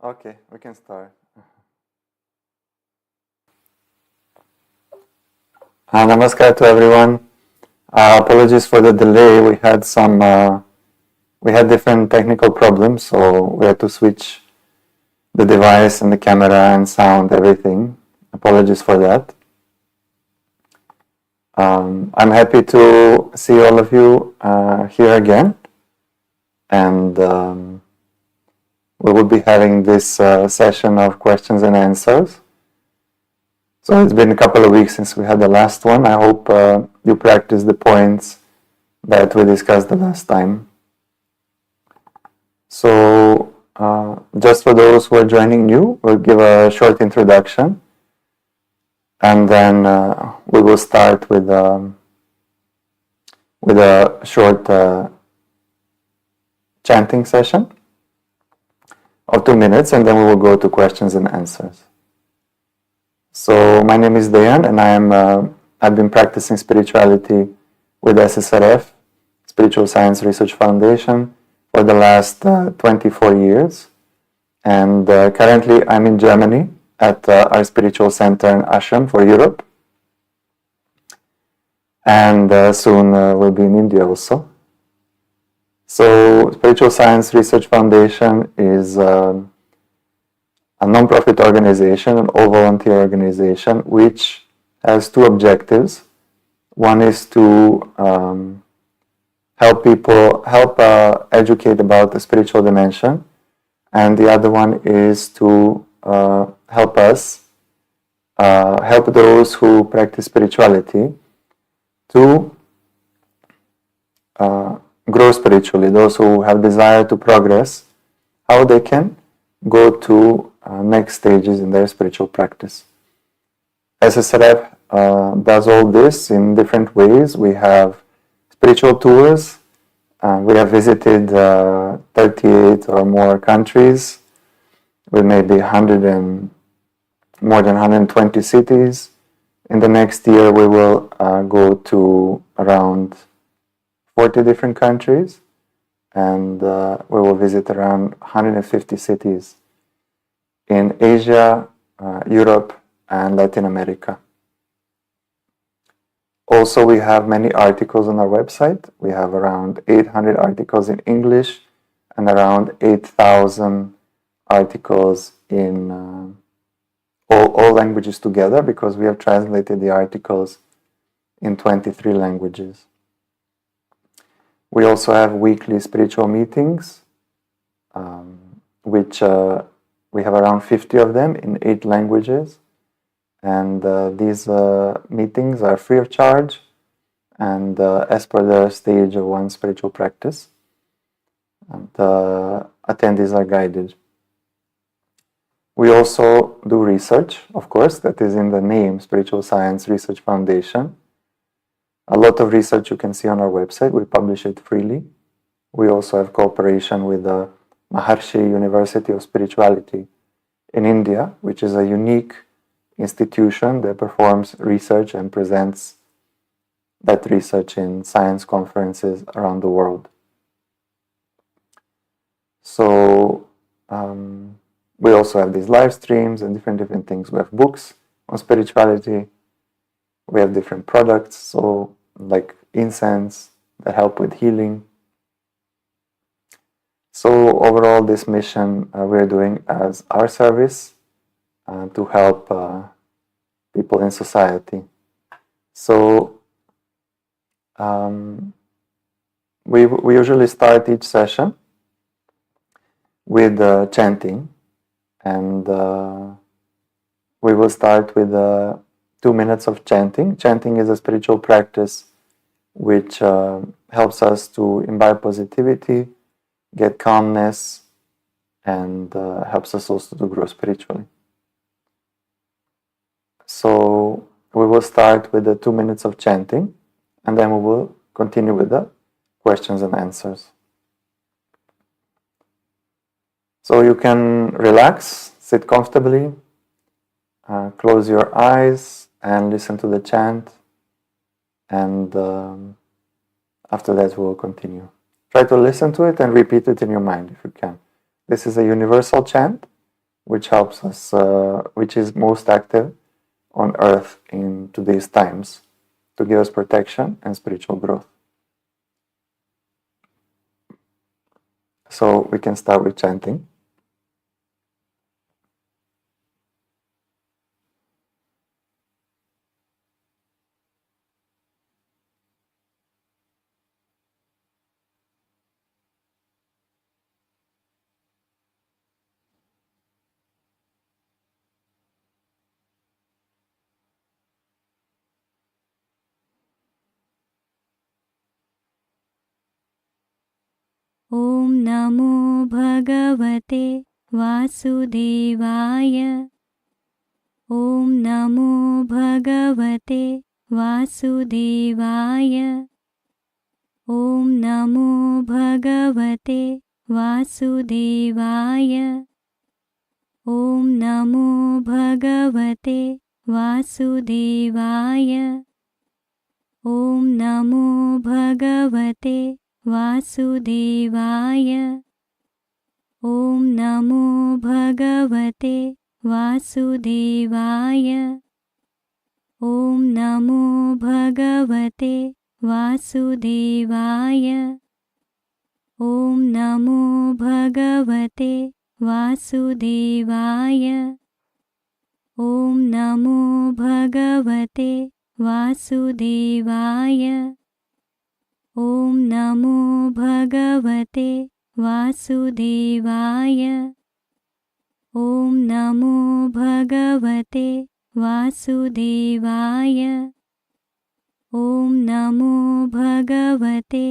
Okay, we can start. Namaskar to everyone. Apologies for the delay. We had different technical problems, so we had to switch the device and the camera and sound, everything. Apologies for that. I'm happy to see all of you here again, and we will be having this session of questions and answers. So it's been a couple of weeks since we had the last one. I hope you practiced the points that we discussed the last time. So just for those who are joining new, we'll give a short introduction, and then we will start with a short chanting session of 2 minutes, and then we will go to questions and answers. So my name is Dejan, and I've been practicing spirituality with SSRF, Spiritual Science Research Foundation, for the last 24 years. And currently I'm in Germany at our spiritual center in Ashram for Europe. And soon we'll be in India also. So Spiritual Science Research Foundation is a non-profit organization, an all-volunteer organization, which has two objectives. One is to help educate about the spiritual dimension, and the other one is to help those who practice spirituality to grow spiritually, those who have desire to progress, how they can go to next stages in their spiritual practice. SSRF does all this in different ways. We have spiritual tours. We have visited 38 or more countries with maybe more than 120 cities. In the next year, we will go to around 40 different countries, and we will visit around 150 cities in Asia, Europe, and Latin America. Also, we have many articles on our website. We have around 800 articles in English and around 8,000 articles in all languages together, because we have translated the articles in 23 languages. We also have weekly spiritual meetings, which we have around 50 of them in 8 languages. And these meetings are free of charge and as per the stage of one's spiritual practice. And attendees are guided. We also do research, of course, that is in the name, Spiritual Science Research Foundation. A lot of research you can see on our website. We publish it freely. We also have cooperation with the Maharshi University of Spirituality in India, which is a unique institution that performs research and presents that research in science conferences around the world. So we also have these live streams and different things. We have books on spirituality. We have different products, so like incense that help with healing. So overall, this mission we're doing as our service to help people in society. So we usually start each session with chanting, and we will start with 2 minutes of chanting. Chanting is a spiritual practice which helps us to imbibe positivity, get calmness, and helps us also to grow spiritually. So we will start with the 2 minutes of chanting, and then we will continue with the questions and answers. So you can relax, sit comfortably, close your eyes and listen to the chant, and after that we will continue. Try to listen to it and repeat it in your mind if you can. This is a universal chant which helps us, which is most active on earth in today's times to give us protection and spiritual growth. So we can start with chanting. ॐ नमो भगवते वासुदेवाय। ॐ नमो भगवते वासुदेवाय। ॐ नमो भगवते वासुदेवाय। ॐ नमो भगवते वासुदेवाय। ॐ नमो भगवते वासुदेवाय। ॐ नमो भगवते वासुदेवाय। ॐ नमो भगवते वासुदेवाय। ॐ नमो भगवते वासुदेवाय। ॐ नमो भगवते वासुदेवाय। ॐ नमो भगवते वासुदेवाय। ॐ नमो भगवते वासुदेवाय। ॐ नमो भगवते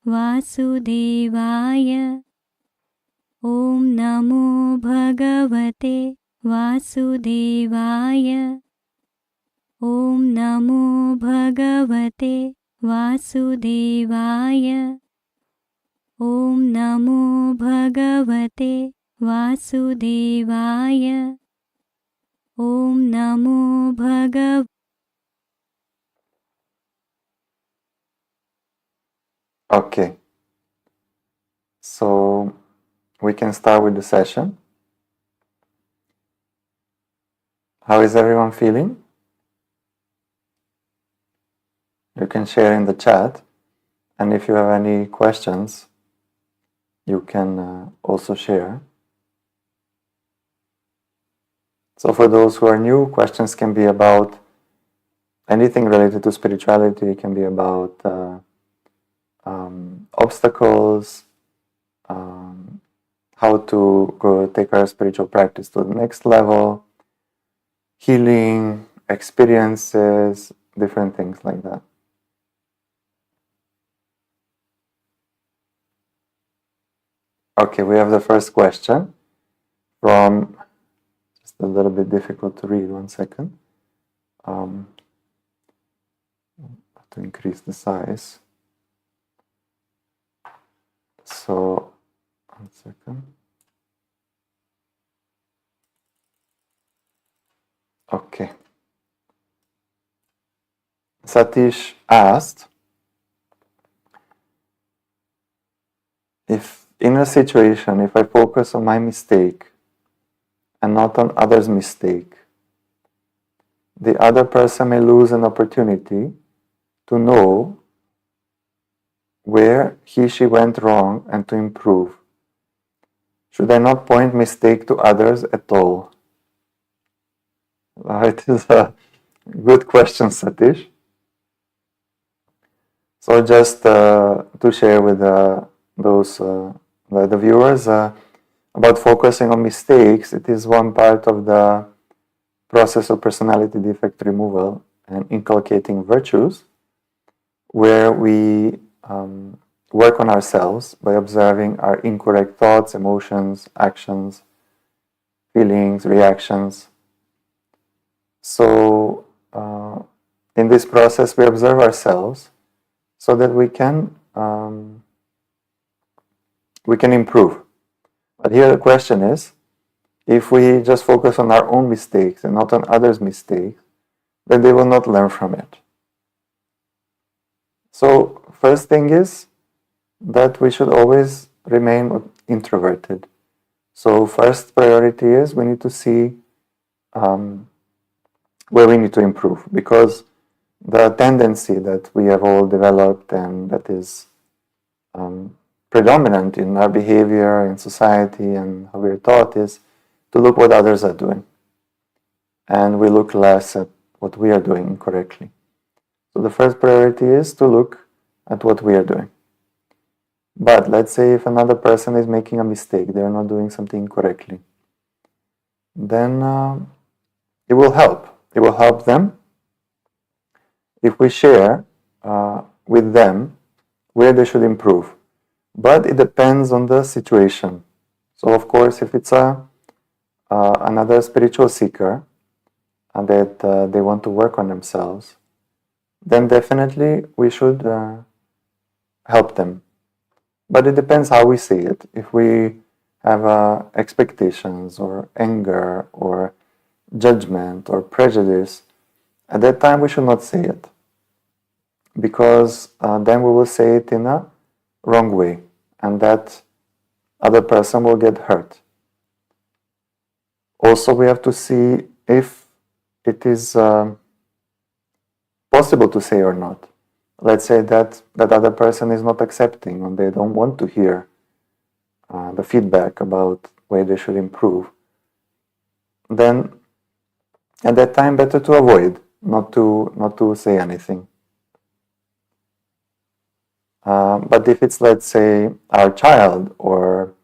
वासुदेवाय। ॐ नमो भगवते वासुदेवाय। ॐ नमो भगवते वासुदेवाय। ॐ नमो भगवते वासुदेवाय। ॐ नमो Okay, so we can start with the session. How is everyone feeling? You can share in the chat, and if you have any questions, you can also share. So for those who are new, questions can be about anything related to spirituality. It can be about obstacles, how to take our spiritual practice to the next level, healing, experiences, different things like that. Okay, we have the first question from, just a little bit difficult to read, 1 second. To increase the size. So, 1 second. Okay. Satish asked, if in a situation, if I focus on my mistake and not on others' mistake, the other person may lose an opportunity to know where he/she went wrong and to improve. Should I not point mistake to others at all? It is a good question, Satish. So just to share with the viewers about focusing on mistakes, it is one part of the process of personality defect removal and inculcating virtues, where we work on ourselves by observing our incorrect thoughts, emotions, actions, feelings, reactions. So in this process, we observe ourselves so that we can improve. But here the question is, if we just focus on our own mistakes and not on others' mistakes, then they will not learn from it. So first thing is, that we should always remain introverted. So first priority is we need to see where we need to improve, because the tendency that we have all developed and that is predominant in our behavior in society and how we're taught is to look what others are doing, and we look less at what we are doing correctly. So the first priority is to look at what we are doing. But let's say if another person is making a mistake, they're not doing something correctly, then it will help. It will help them if we share with them where they should improve. But it depends on the situation. So of course, if it's another spiritual seeker and that they want to work on themselves, then definitely we should help them. But it depends how we say it. If we have expectations or anger or judgment or prejudice, at that time we should not say it, because then we will say it in a wrong way, and that other person will get hurt. Also, we have to see if it is possible to say or not. Let's say that other person is not accepting and they don't want to hear the feedback about where they should improve. Then at that time, better to avoid, not to say anything. But if it's, let's say, our child or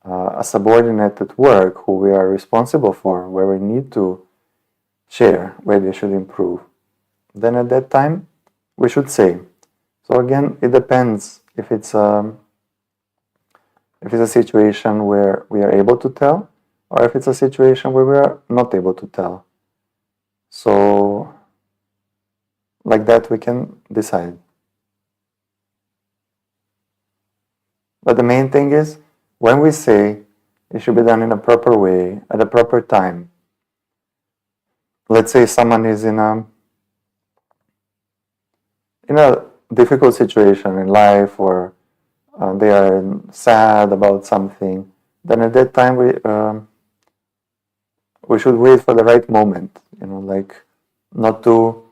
a subordinate at work who we are responsible for, where we need to share where they should improve, then at that time we should say. So again, it depends if it's a situation where we are able to tell, or if it's a situation where we are not able to tell. So like that we can decide. But the main thing is, when we say, it should be done in a proper way, at a proper time. Let's say someone is in a difficult situation in life, or they are sad about something, then at that time we should wait for the right moment, like not to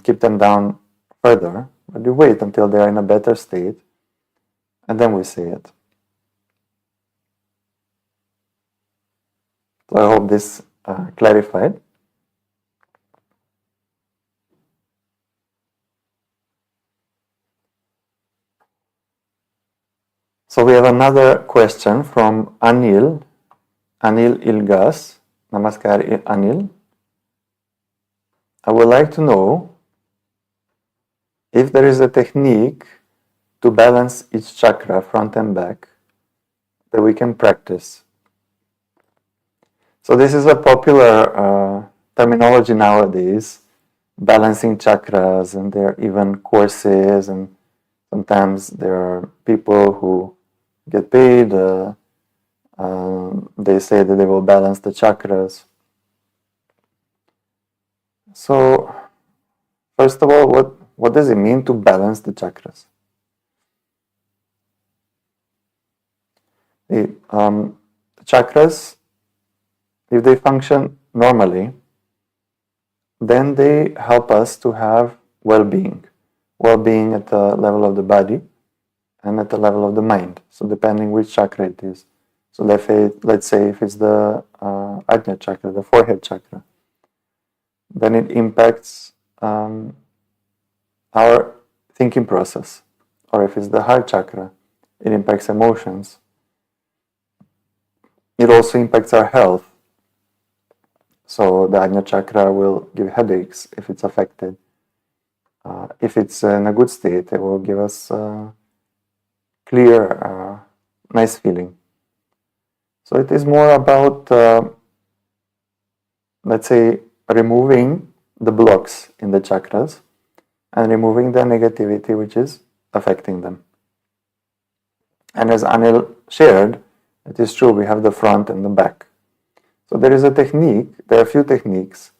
keep them down further, but we wait until they are in a better state, and then we say it. So I hope this clarified. So we have another question from Anil Ilgas. Namaskar, Anil. I would like to know if there is a technique to balance each chakra, front and back, that we can practice. So this is a popular terminology nowadays, balancing chakras, and there are even courses, and sometimes there are people who get paid, they say that they will balance the chakras. So, first of all, what does it mean to balance the chakras? The chakras, if they function normally, then they help us to have well-being at the level of the body and at the level of the mind. So depending which chakra it is. So let's say if it's the Ajna chakra, the forehead chakra, then it impacts our thinking process. Or if it's the heart chakra, it impacts emotions. It also impacts our health. So the Ajna chakra will give headaches if it's affected. If it's in a good state, it will give us clear, nice feeling. So it is more about, let's say, removing the blocks in the chakras and removing the negativity which is affecting them. And as Anil shared, it is true, we have the front and the back. So there is a technique, there are a few techniques.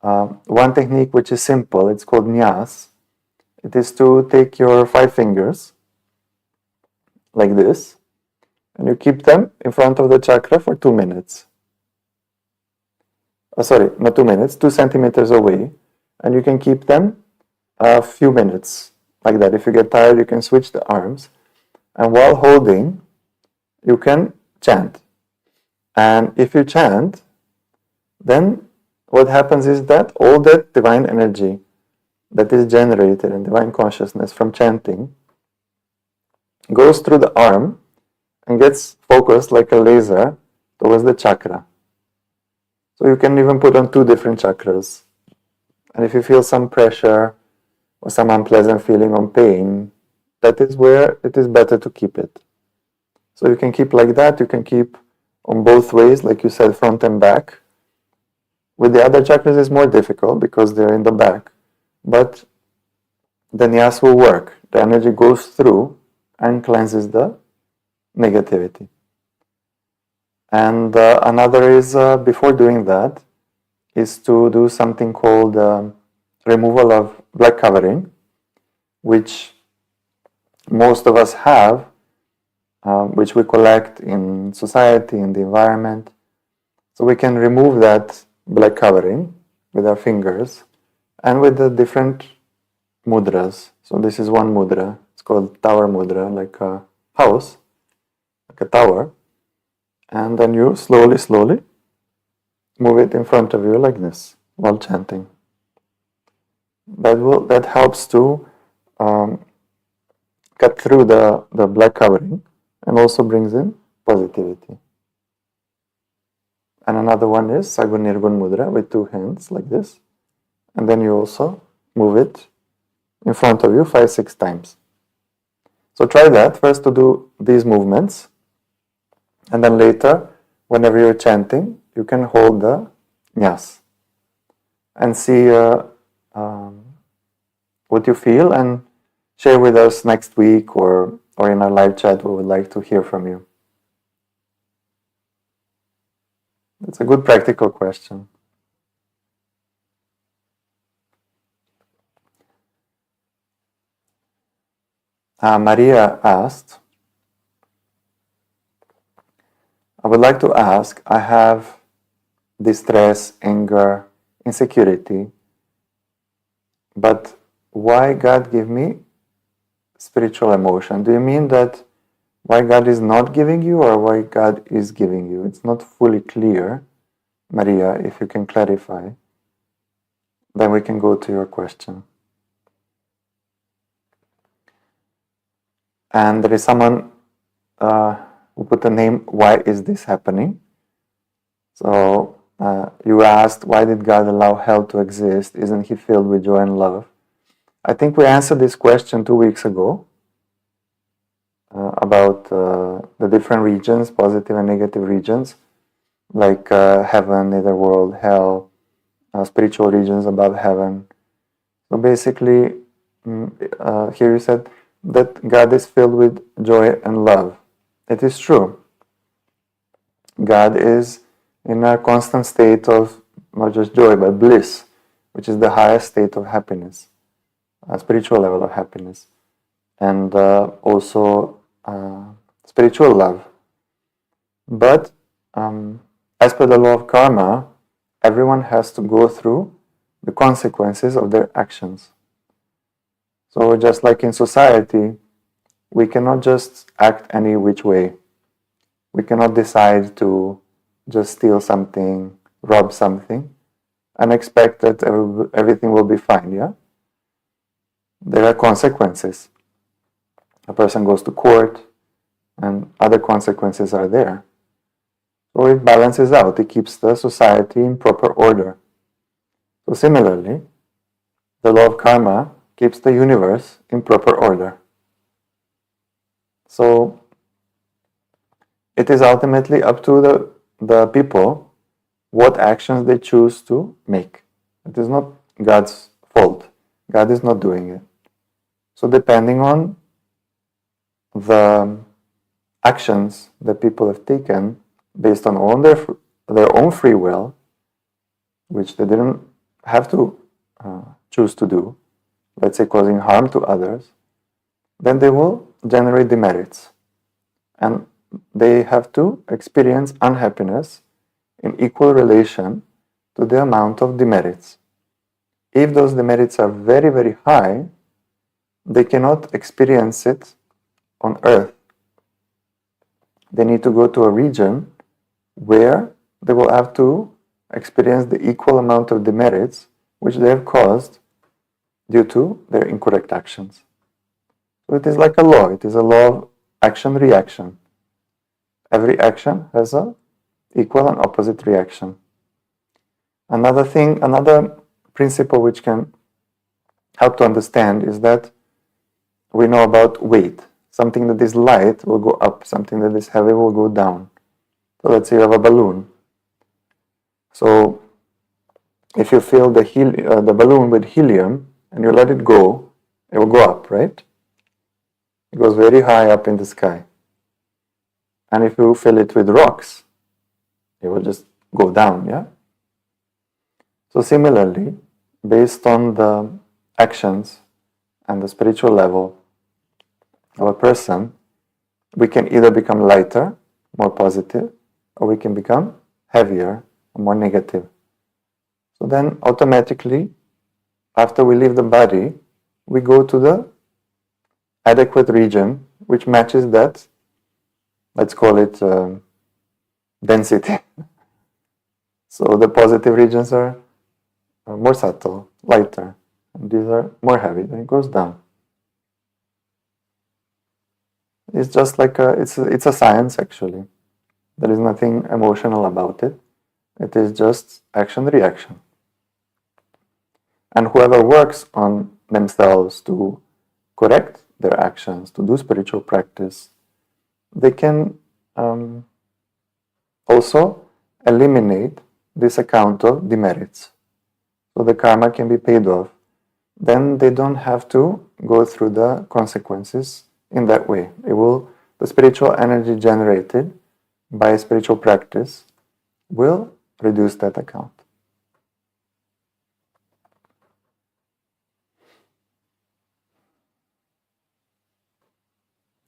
One technique which is simple, it's called Nyas. It is to take your 5 fingers like this, and you keep them in front of the chakra for 2 minutes. Sorry, not 2 minutes, 2 centimeters away, and you can keep them a few minutes like that. If you get tired, you can switch the arms, and while holding, you can chant. And if you chant, then what happens is that all that divine energy that is generated in divine consciousness from chanting goes through the arm and gets focused like a laser towards the chakra. So you can even put on 2 different chakras. And if you feel some pressure or some unpleasant feeling or pain, that is where it is better to keep it. So you can keep like that, you can keep on both ways, like you said, front and back. With the other chakras it's more difficult because they're in the back. But the nyas will work. The energy goes through and cleanses the negativity. And another is, before doing that, is to do something called removal of black covering, which most of us have, which we collect in society, in the environment. So we can remove that black covering with our fingers and with the different mudras. So this is one mudra. It's called tower mudra, like a house, like a tower. And then you slowly move it in front of you like this while chanting. That helps to cut through the black covering and also brings in positivity. And another one is Sagun Nirgun Mudra with 2 hands like this. And then you also move it in front of you 5-6 times. So try that first to do these movements, and then later, whenever you're chanting, you can hold the nyas and see what you feel, and share with us next week or in our live chat. We would like to hear from you. It's a good practical question. Maria asked, I would like to ask, I have distress, anger, insecurity, but why God give me spiritual emotion? Do you mean that why God is not giving you or why God is giving you? It's not fully clear, Maria. If you can clarify, then we can go to your question. And there is someone who put the name, why is this happening? So you asked, why did God allow hell to exist? Isn't he filled with joy and love? I think we answered this question 2 weeks ago about the different regions, positive and negative regions, like heaven, netherworld, hell, spiritual regions above heaven. So basically, here you said that God is filled with joy and love. It is true. God is in a constant state of not just joy, but bliss, which is the highest state of happiness, a spiritual level of happiness, and also spiritual love. But as per the law of karma, everyone has to go through the consequences of their actions. So just like in society, we cannot just act any which way. We cannot decide to just steal something, rob something, and expect that everything will be fine, yeah? There are consequences. A person goes to court, and other consequences are there. So it balances out. It keeps the society in proper order. So similarly, the law of karma keeps the universe in proper order. So it is ultimately up to the people what actions they choose to make. It is not God's fault. God is not doing it. So depending on the actions that people have taken based on their own free will, which they didn't have to choose to do, let's say causing harm to others, then they will generate demerits. and they have to experience unhappiness in equal relation to the amount of demerits. If those demerits are very, very high, they cannot experience it on earth. They need to go to a region where they will have to experience the equal amount of demerits which they have caused due to their incorrect actions. So it is like a law. It is a law of action-reaction. Every action has an equal and opposite reaction. Another principle which can help to understand is that we know about weight. Something that is light will go up, something that is heavy will go down. So let's say you have a balloon. So if you fill the balloon with helium and you let it go, it will go up, right? It goes very high up in the sky. And if you fill it with rocks, it will just go down, yeah? So similarly, based on the actions and the spiritual level of a person, we can either become lighter, more positive, or we can become heavier, more negative. So then automatically, after we leave the body, we go to the adequate region which matches that, let's call it density. So the positive regions are more subtle, lighter, and these are more heavy, then it goes down. It's just like it's a science actually. There is nothing emotional about it. It is just action-reaction. And whoever works on themselves to correct their actions, to do spiritual practice, they can also eliminate this account of demerits. So the karma can be paid off. Then they don't have to go through the consequences in that way. The spiritual energy generated by spiritual practice will reduce that account.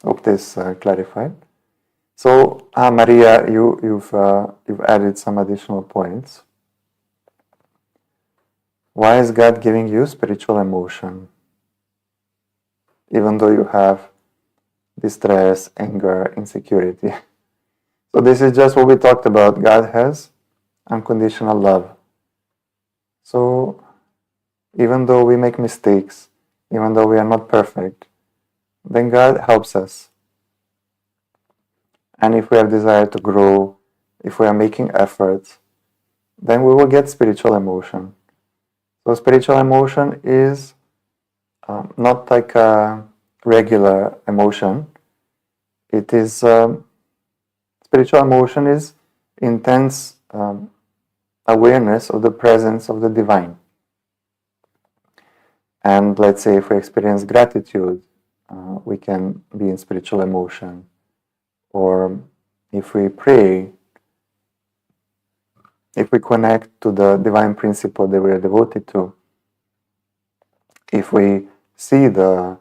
Hope this clarified. So, Maria, you've added some additional points. Why is God giving you spiritual emotion, even though you have distress, anger, insecurity? So this is just what we talked about. God has unconditional love. So even though we make mistakes, even though we are not perfect, then God helps us. And if we have desire to grow, if we are making efforts, then we will get spiritual emotion. So spiritual emotion is not like a regular emotion. It is spiritual emotion is intense awareness of the presence of the divine. And let's say if we experience gratitude, we can be in spiritual emotion. Or if we pray, if we connect to the divine principle that we are devoted to, if we see the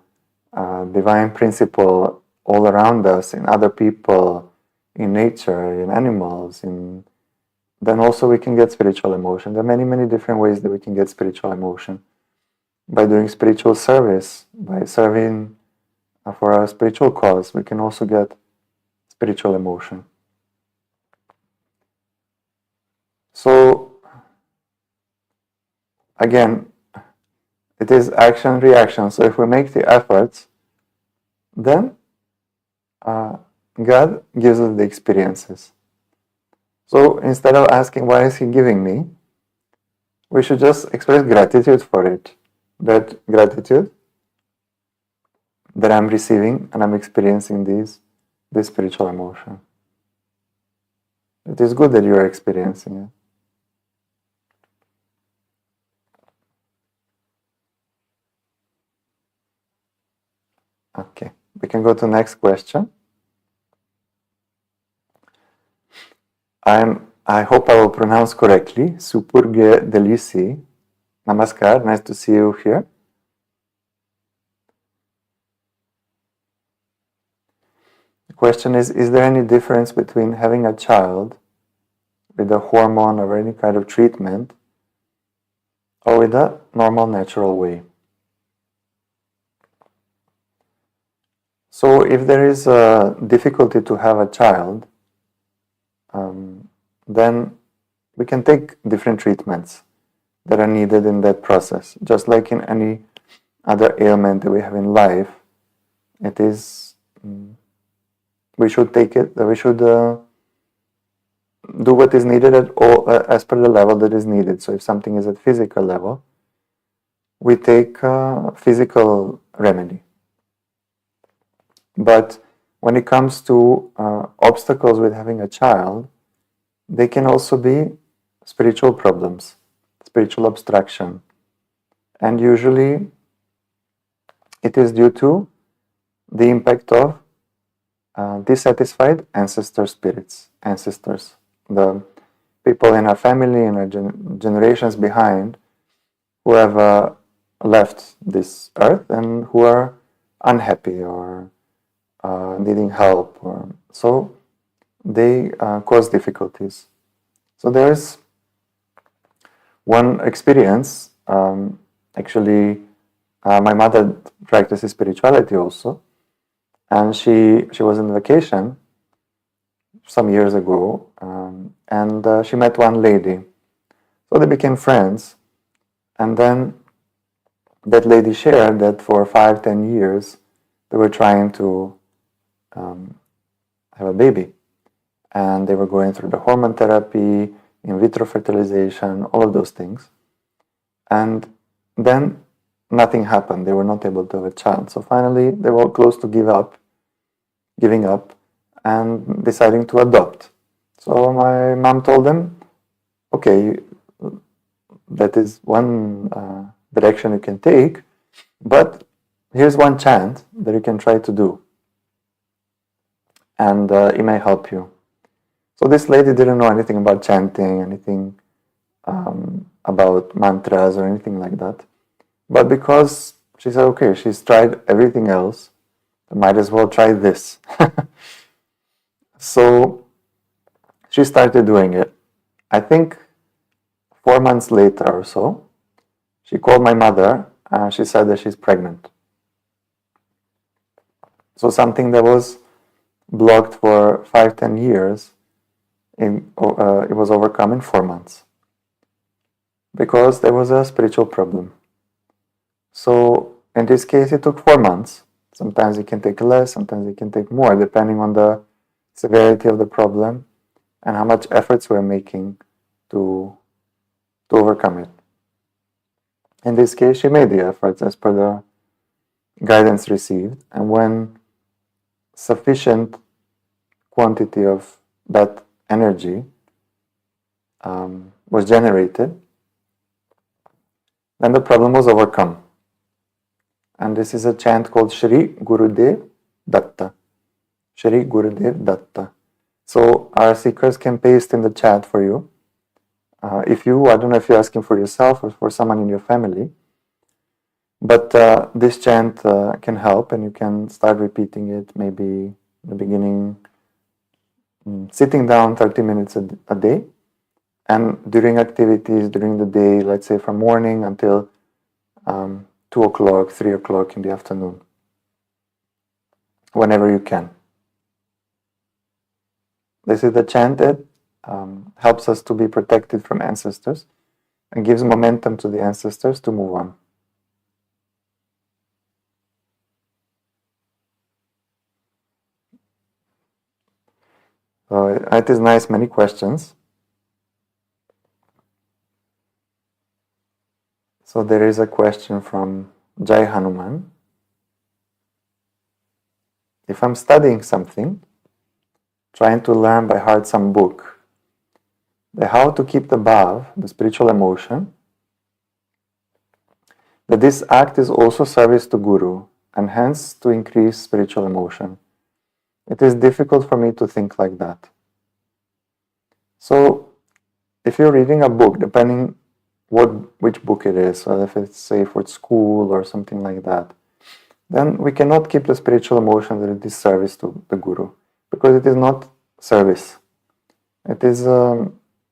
divine principle all around us, in other people, in nature, in animals, then also we can get spiritual emotion. There are many, many different ways that we can get spiritual emotion. By doing spiritual service, by serving for a spiritual cause, we can also get spiritual emotion. So, again, it is action-reaction. So if we make the efforts, then God gives us the experiences. So instead of asking, why is He giving me? We should just express gratitude for it. That gratitude that I'm receiving and I'm experiencing this spiritual emotion. It is good that you are experiencing it. Okay, we can go to the next question. I hope I will pronounce correctly. Supurge Delisi. Namaskar, nice to see you here. The question is there any difference between having a child with a hormone or any kind of treatment or with a normal, natural way? So if there is a difficulty to have a child, then we can take different treatments that are needed in that process. Just like in any other ailment that we have in life, it is, we should take it, we should do what is needed as per the level that is needed. So if something is at physical level, we take physical remedy. But when it comes to obstacles with having a child, they can also be spiritual problems, spiritual obstruction. And usually it is due to the impact of dissatisfied ancestor spirits, ancestors, the people in our family and our generations behind who have left this earth and who are unhappy or needing help, or so they cause difficulties. So there's one experience. Actually, my mother practices spirituality also, and she was on vacation some years ago, and she met one lady. So they became friends, and then that lady shared that for 5-10 years they were trying to have a baby, and they were going through the hormone therapy, in vitro fertilization, all of those things, and then nothing happened. They were not able to have a child. So finally they were close to giving up and deciding to adopt. So my mom told them, okay, that is one direction you can take, but here's one chant that you can try to do, and it may help you. So this lady didn't know anything about chanting, anything about mantras or anything like that. But because she said, okay, she's tried everything else, I might as well try this. So she started doing it. I think 4 months later or so, she called my mother and she said that she's pregnant. So something that was blocked for 5-10 years, it was overcome in 4 months because there was a spiritual problem. So in this case, it took 4 months. Sometimes it can take less, sometimes it can take more, depending on the severity of the problem and how much efforts we're making to overcome it. In this case, she made the efforts as per the guidance received, and when sufficient quantity of that energy was generated, then the problem was overcome. And this is a chant called Shri Gurudev Datta. Shri Gurudev Datta. So our seekers can paste in the chat for you. I don't know if you're asking for yourself or for someone in your family, but this chant can help, and you can start repeating it maybe in the beginning, sitting down 30 minutes a day, and during activities during the day, let's say from morning until 2 o'clock, 3 o'clock in the afternoon, whenever you can. This is the chant that helps us to be protected from ancestors and gives momentum to the ancestors to move on. So it is nice, many questions. So there is a question from Jai Hanuman. If I'm studying something, trying to learn by heart some book, the how to keep the bhav, the spiritual emotion, that this act is also service to Guru and hence to increase spiritual emotion. It is difficult for me to think like that. So if you're reading a book, depending which book it is, or if it's say for school or something like that, then we cannot keep the spiritual emotion that it is service to the Guru. because it is not service. It is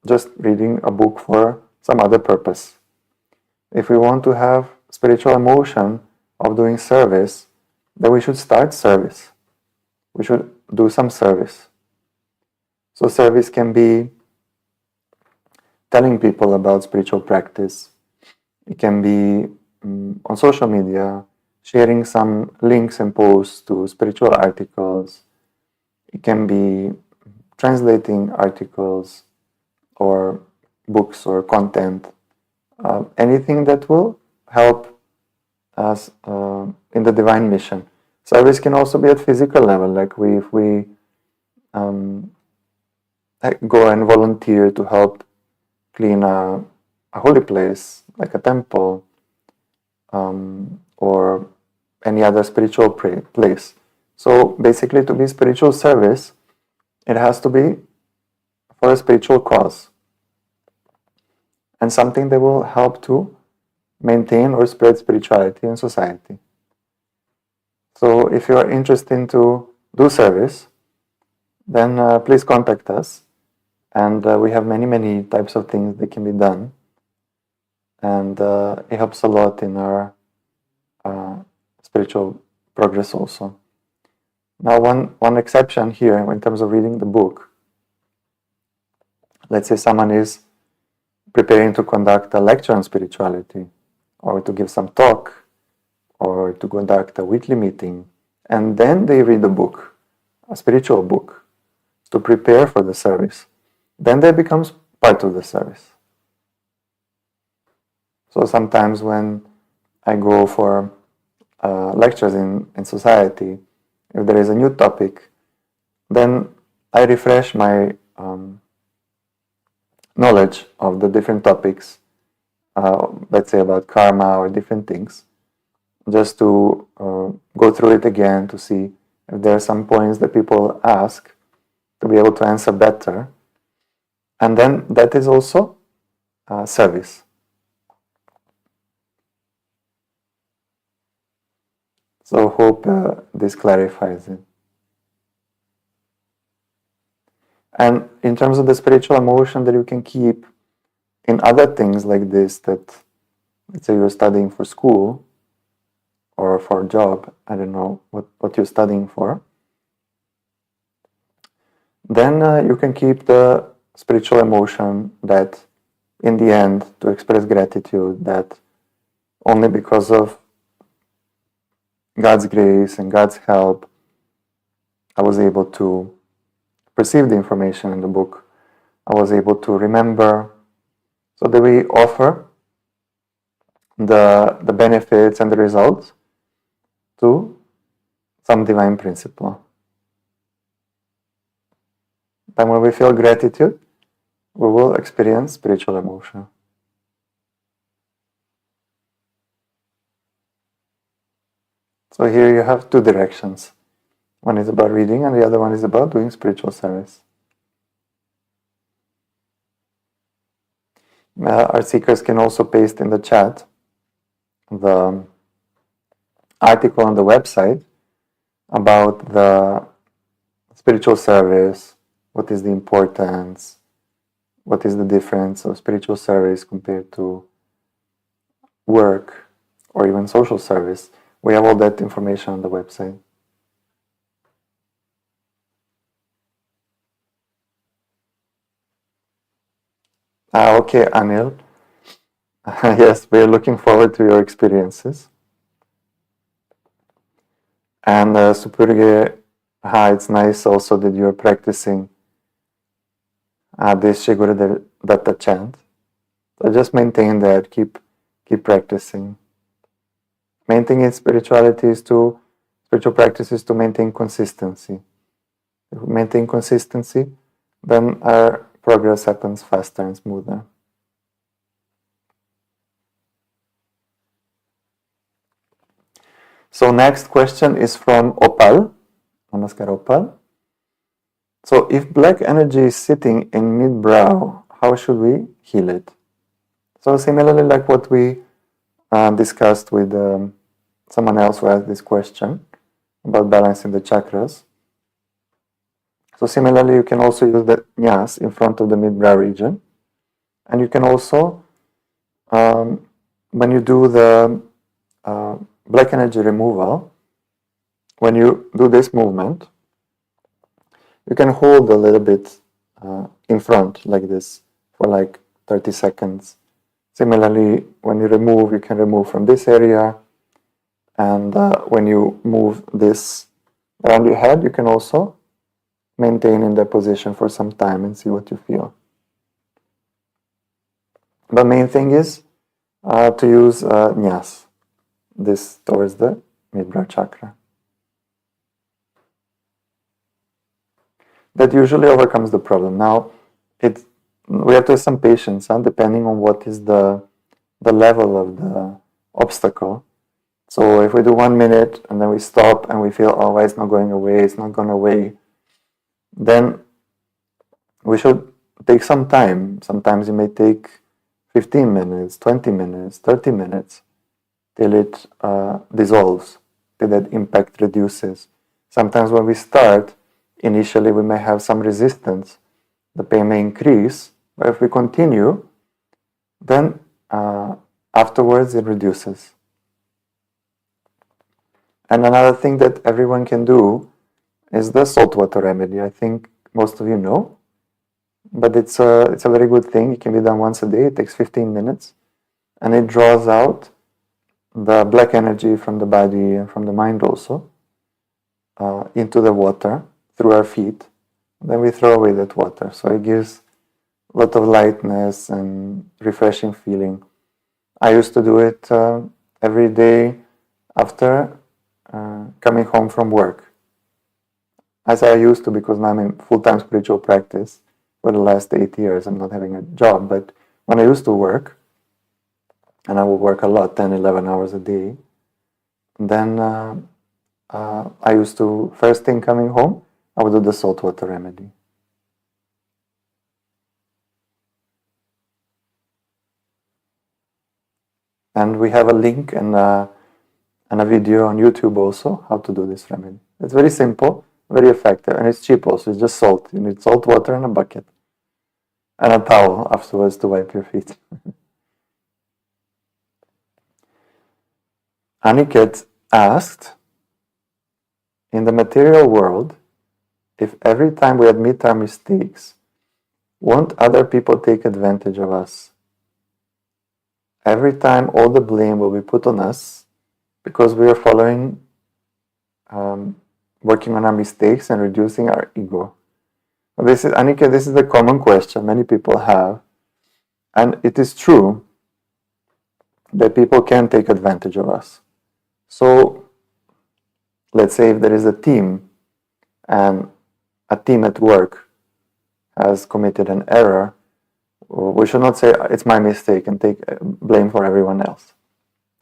just reading a book for some other purpose. If we want to have spiritual emotion of doing service, then we should start service. We should do some service. So service can be telling people about spiritual practice. It can be on social media, sharing some links and posts to spiritual articles. It can be translating articles or books or content. Anything that will help us in the divine mission. Service can also be at physical level, like if we go and volunteer to help clean a holy place, like a temple, or any other spiritual place. So basically, to be spiritual service, it has to be for a spiritual cause and something that will help to maintain or spread spirituality in society. So if you are interested to do service, then please contact us. And we have many types of things that can be done. And it helps a lot in our spiritual progress also. Now, one exception here in terms of reading the book. Let's say someone is preparing to conduct a lecture on spirituality, or to give some talk, or to conduct a weekly meeting, and then they read a book, a spiritual book, to prepare for the service. Then that becomes part of the service. So sometimes when I go for lectures in society, if there is a new topic, then I refresh my knowledge of the different topics, let's say about karma or different things, just to go through it again to see if there are some points that people ask to be able to answer better. And then that is also service. So hope this clarifies it. And in terms of the spiritual emotion that you can keep in other things like this, that let's say you're studying for school or for a job, I don't know what you're studying for, then you can keep the spiritual emotion that in the end to express gratitude that only because of God's grace and God's help I was able to perceive the information in the book. I was able to remember, so that we offer the benefits and the results to some divine principle. Then when we feel gratitude, we will experience spiritual emotion. So here you have two directions. One is about reading and the other one is about doing spiritual service. Our seekers can also paste in the chat the article on the website about the spiritual service, what is the importance, what is the difference of spiritual service compared to work or even social service. We have all that information on the website. Okay, Anil. Yes, we're looking forward to your experiences. And Supurge, it's nice also that you're practicing this Shigura Datta chant. So just maintain that, keep practicing. Main thing in spiritual practice is to maintain consistency. If we maintain consistency, then our progress happens faster and smoother. So next question is from Opal. Namaskar, Opal. So if black energy is sitting in mid-brow, how should we heal it? So similarly like what we discussed with someone else who asked this question about balancing the chakras. So similarly, you can also use the nyas in front of the mid-brow region. And you can also, when you do the black energy removal, when you do this movement, you can hold a little bit in front like this for like 30 seconds. Similarly, when you remove, you can remove from this area. And when you move this around your head, you can also maintain in that position for some time and see what you feel. The main thing is to use nyas, this towards the mid-brow chakra. That usually overcomes the problem. Now, we have to have some patience, depending on what is the level of the obstacle. So if we do 1 minute and then we stop and we feel, oh, why it's not going away, it's not going away, then we should take some time. Sometimes it may take 15 minutes, 20 minutes, 30 minutes till it dissolves, till that impact reduces. Sometimes when we start, initially we may have some resistance. The pain may increase, but if we continue, then afterwards it reduces. And another thing that everyone can do is the saltwater remedy. I think most of you know, but it's a very good thing. It can be done once a day. It takes 15 minutes, and it draws out the black energy from the body and from the mind also into the water through our feet. Then we throw away that water. So it gives a lot of lightness and refreshing feeling. I used to do it every day after coming home from work. I say I used to because now I'm in full-time spiritual practice for the last 8 years. I'm not having a job, but when I used to work, and I would work a lot, 10, 11 hours a day, then I used to, first thing coming home, I would do the saltwater remedy. And we have a link and a video on YouTube also, how to do this remedy. It's very simple, very effective, and it's cheap also. It's just salt. You need salt water and a bucket. And a towel afterwards to wipe your feet. Aniket asked, in the material world, if every time we admit our mistakes, won't other people take advantage of us? Every time all the blame will be put on us because we are following, working on our mistakes and reducing our ego. This is, Aniket, this is a common question many people have. And it is true that people can take advantage of us. So, let's say if there is a team and a team at work has committed an error, we should not say it's my mistake and take blame for everyone else.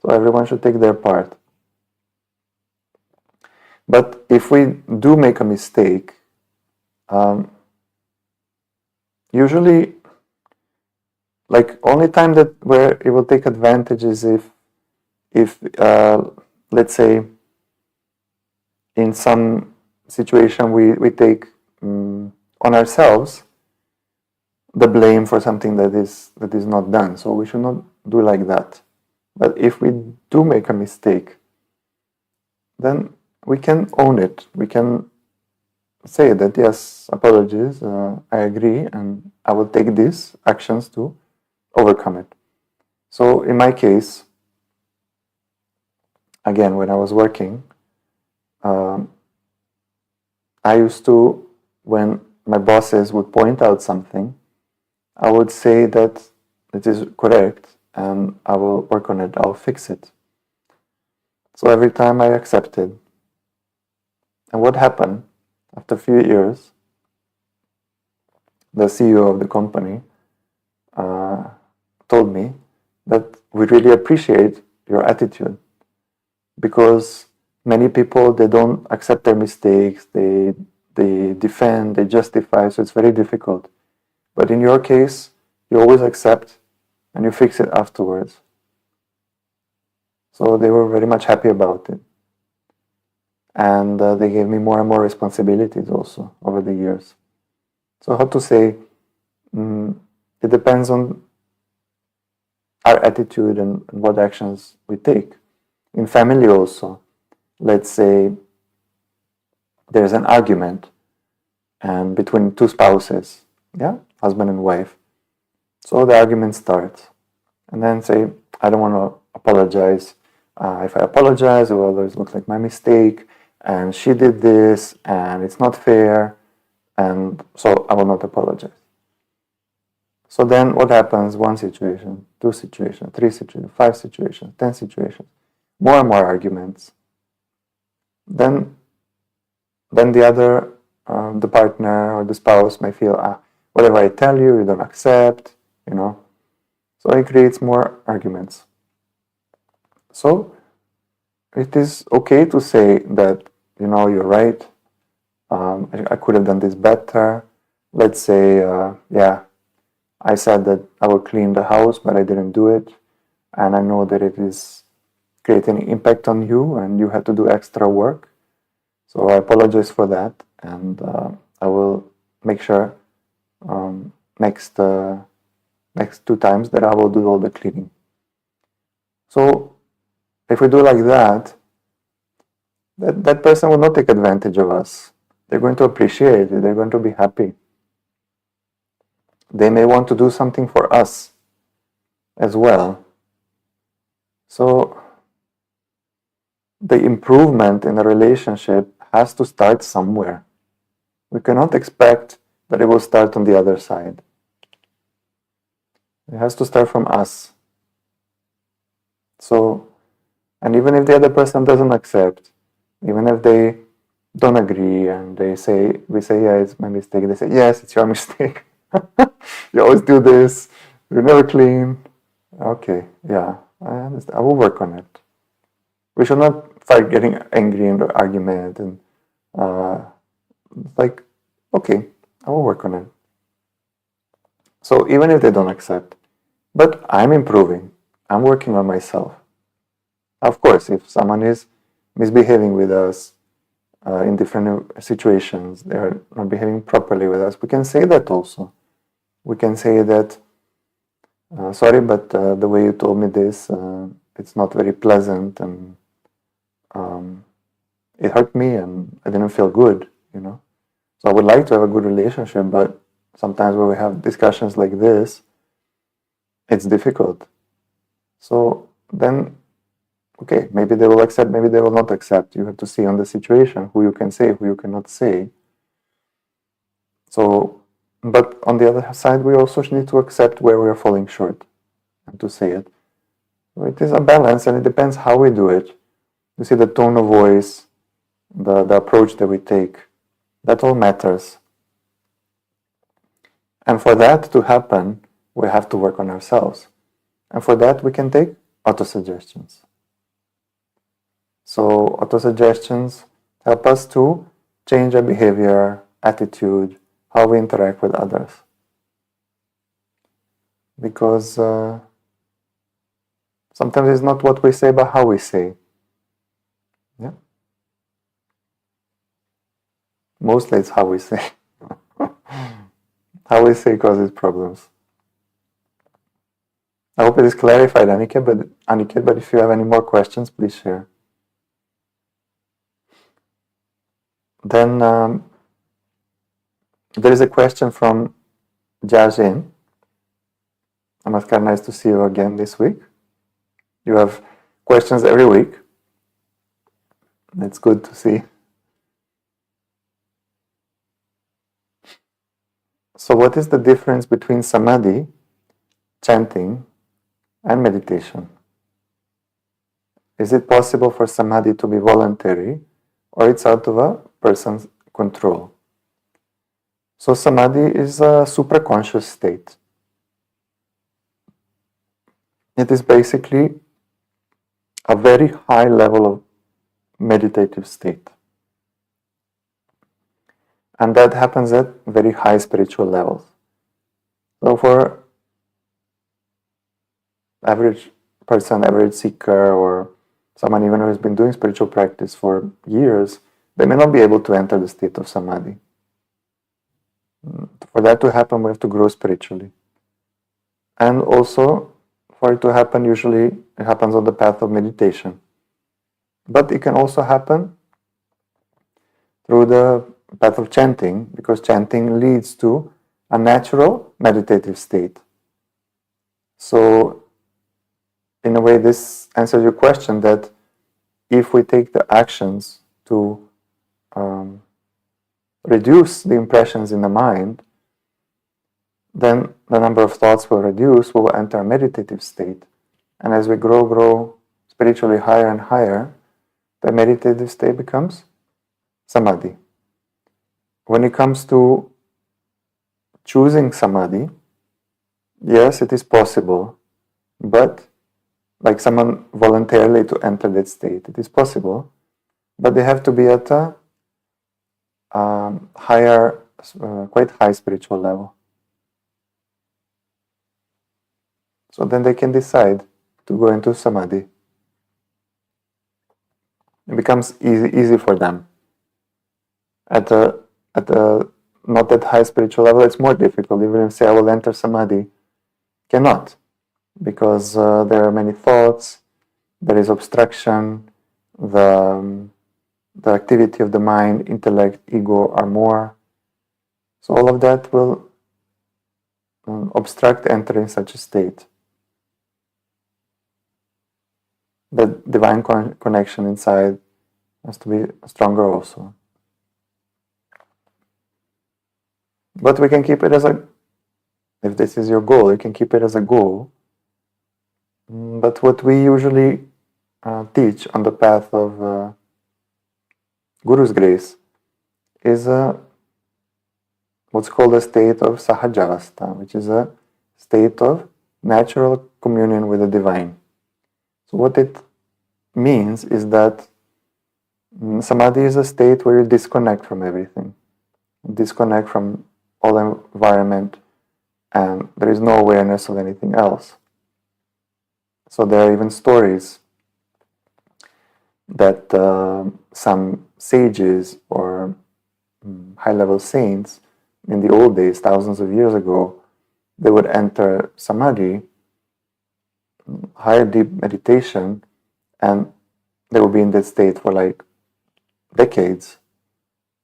So everyone should take their part. But if we do make a mistake, usually, like, only time that where it will take advantage is if let's say in some situation we take on ourselves the blame for something that is not done. So we should not do like that. But if we do make a mistake, then we can own it. We can say that, yes, apologies, I agree, and I will take these actions to overcome it. So in my case, again, when I was working, I used to, when my bosses would point out something, I would say that it is correct and I will work on it, I'll fix it. So every time I accepted. And what happened? After a few years, the CEO of the company told me that we really appreciate your attitude, because many people, they don't accept their mistakes, they defend, they justify, so it's very difficult. But in your case, you always accept and you fix it afterwards. So they were very much happy about it. and they gave me more and more responsibilities also over the years. So how to say, it depends on our attitude and what actions we take. In family also, let's say there's an argument and between two spouses, husband and wife. So the argument starts, and then say, I don't want to apologize. If I apologize, it will always look like my mistake, and she did this, and it's not fair, and so I will not apologize. So then what happens? 1 situation, 2 situations, 3 situations, 5 situations, 10 situations, more and more arguments. Then the other, the partner or the spouse may feel, whatever I tell you, you don't accept, So it creates more arguments. So it is okay to say that, you're right, I could have done this better. Let's say, I said that I will clean the house, but I didn't do it. And I know that it is creating impact on you and you have to do extra work. So I apologize for that. And I will make sure next 2 times that I will do all the cleaning. So if we do like that, that person will not take advantage of us. They're going to appreciate it. They're going to be happy. They may want to do something for us as well. So the improvement in a relationship has to start somewhere. We cannot expect that it will start on the other side. It has to start from us. So, and even if the other person doesn't accept, even if they don't agree and we say, yeah, it's my mistake, they say, yes, it's your mistake. You always do this, you never clean. Okay, yeah, I understand. I will work on it. We should not start getting angry in the argument and okay, I will work on it. So even if they don't accept, but I'm improving, I'm working on myself. Of course, if someone is misbehaving with us in different situations, they're not behaving properly with us, we can say that also. We can say that, sorry, but the way you told me this, it's not very pleasant, and it hurt me and I didn't feel good, So I would like to have a good relationship, but sometimes when we have discussions like this, it's difficult. So then, okay, maybe they will accept, maybe they will not accept. You have to see on the situation who you can say, who you cannot say. So, but on the other side, we also need to accept where we are falling short and to say it. So it is a balance, and it depends how we do it. You see the tone of voice, the approach that we take, that all matters. And for that to happen, we have to work on ourselves. And for that, we can take autosuggestions. So autosuggestions help us to change our behavior, attitude, how we interact with others. Because sometimes it's not what we say, but how we say. Yeah. Mostly it's how we say. How we say causes problems. I hope it is clarified, Aniket, but if you have any more questions, please share. Then there is a question from Jajin. Namaskar, nice to see you again this week. You have questions every week. It's good to see. So what is the difference between samadhi, chanting, and meditation? Is it possible for samadhi to be voluntary, or it's out of a person's control? So samadhi is a supraconscious state. It is basically a very high level of meditative state. And that happens at very high spiritual levels. So for average person, average seeker, or someone even who has been doing spiritual practice for years, they may not be able to enter the state of samadhi. For that to happen, we have to grow spiritually. And also, for it to happen, usually it happens on the path of meditation. But it can also happen through the path of chanting, because chanting leads to a natural meditative state. So, in a way, this answers your question that if we take the actions to reduce the impressions in the mind, then the number of thoughts will reduce, we will enter a meditative state. And as we grow spiritually higher and higher, the meditative state becomes samadhi. When it comes to choosing samadhi, yes, it is possible, but like someone voluntarily to enter that state, it is possible, but they have to be at a higher, quite high spiritual level. So then they can decide to go into samadhi. It becomes easy for them. At a not that high spiritual level, it's more difficult. Even if say I will enter samadhi, cannot, because there are many thoughts, there is obstruction, the activity of the mind, intellect, ego are more. So all of that will obstruct entering such a state. The divine connection inside has to be stronger also. But we can keep it as if this is your goal, you can keep it as a goal. But what we usually teach on the path of Guru's grace is what's called a state of sahajavastha, which is a state of natural communion with the divine. So what it means is that samadhi is a state where you disconnect from everything, disconnect from all environment, and there is no awareness of anything else. So there are even stories that some sages or high-level saints in the old days, thousands of years ago, they would enter samadhi, higher deep meditation, and they would be in that state for like decades,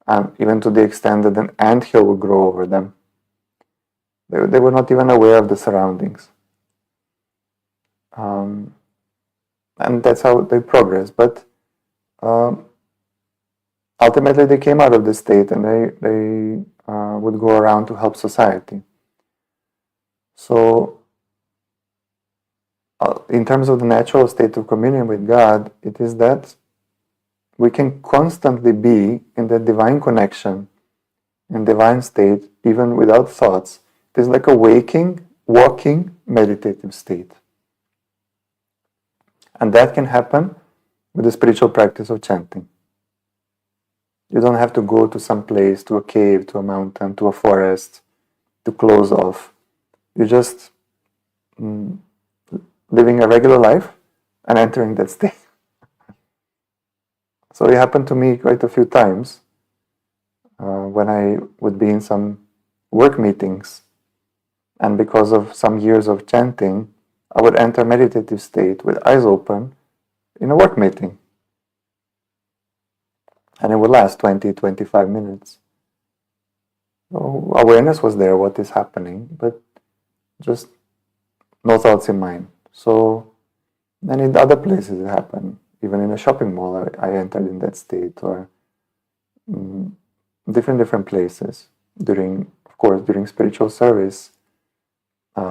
and even to the extent that an anthill would grow over them. They were not even aware of the surroundings. And that's how they progress. But ultimately they came out of this state and they would go around to help society. So in terms of the natural state of communion with God, it is that we can constantly be in the divine connection, in divine state, even without thoughts. It is like a waking, walking, meditative state. And that can happen with the spiritual practice of chanting. You don't have to go to some place, to a cave, to a mountain, to a forest, to close off. You're just living a regular life and entering that state. So it happened to me quite a few times when I would be in some work meetings, and because of some years of chanting, I would enter meditative state with eyes open in a work meeting. And it would last 20-25 minutes. So awareness was there, what is happening, but just no thoughts in mind. So then in other places it happened. Even in a shopping mall, I entered in that state, or different places during spiritual service,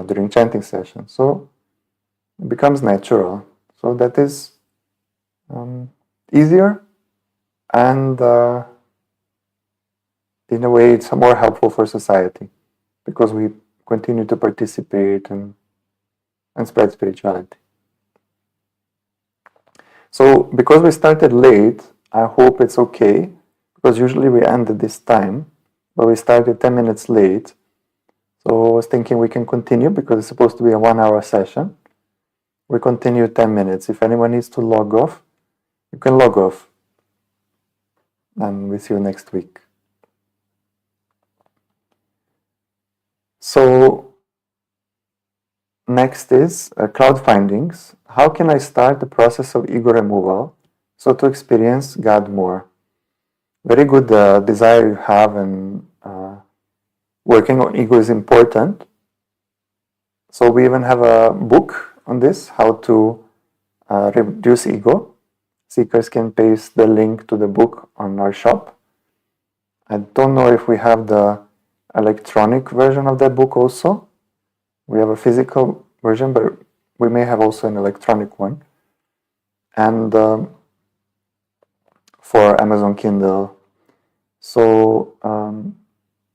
during chanting sessions. So it becomes natural. So that is easier, and in a way it's more helpful for society, because we continue to participate and spread spirituality. So because we started late, I hope it's okay, because usually we end at this time, but we started 10 minutes late. So I was thinking we can continue, because it's supposed to be a 1-hour session. We continue 10 minutes. If anyone needs to log off, you can log off. And we'll see you next week. So next is cloud findings. How can I start the process of ego removal so to experience God more? Very good desire you have, and working on ego is important. So we even have a book on this, how to reduce ego. Seekers can paste the link to the book on our shop. I don't know if we have the electronic version of that book also. We have a physical version, but we may have also an electronic one. And for Amazon Kindle. So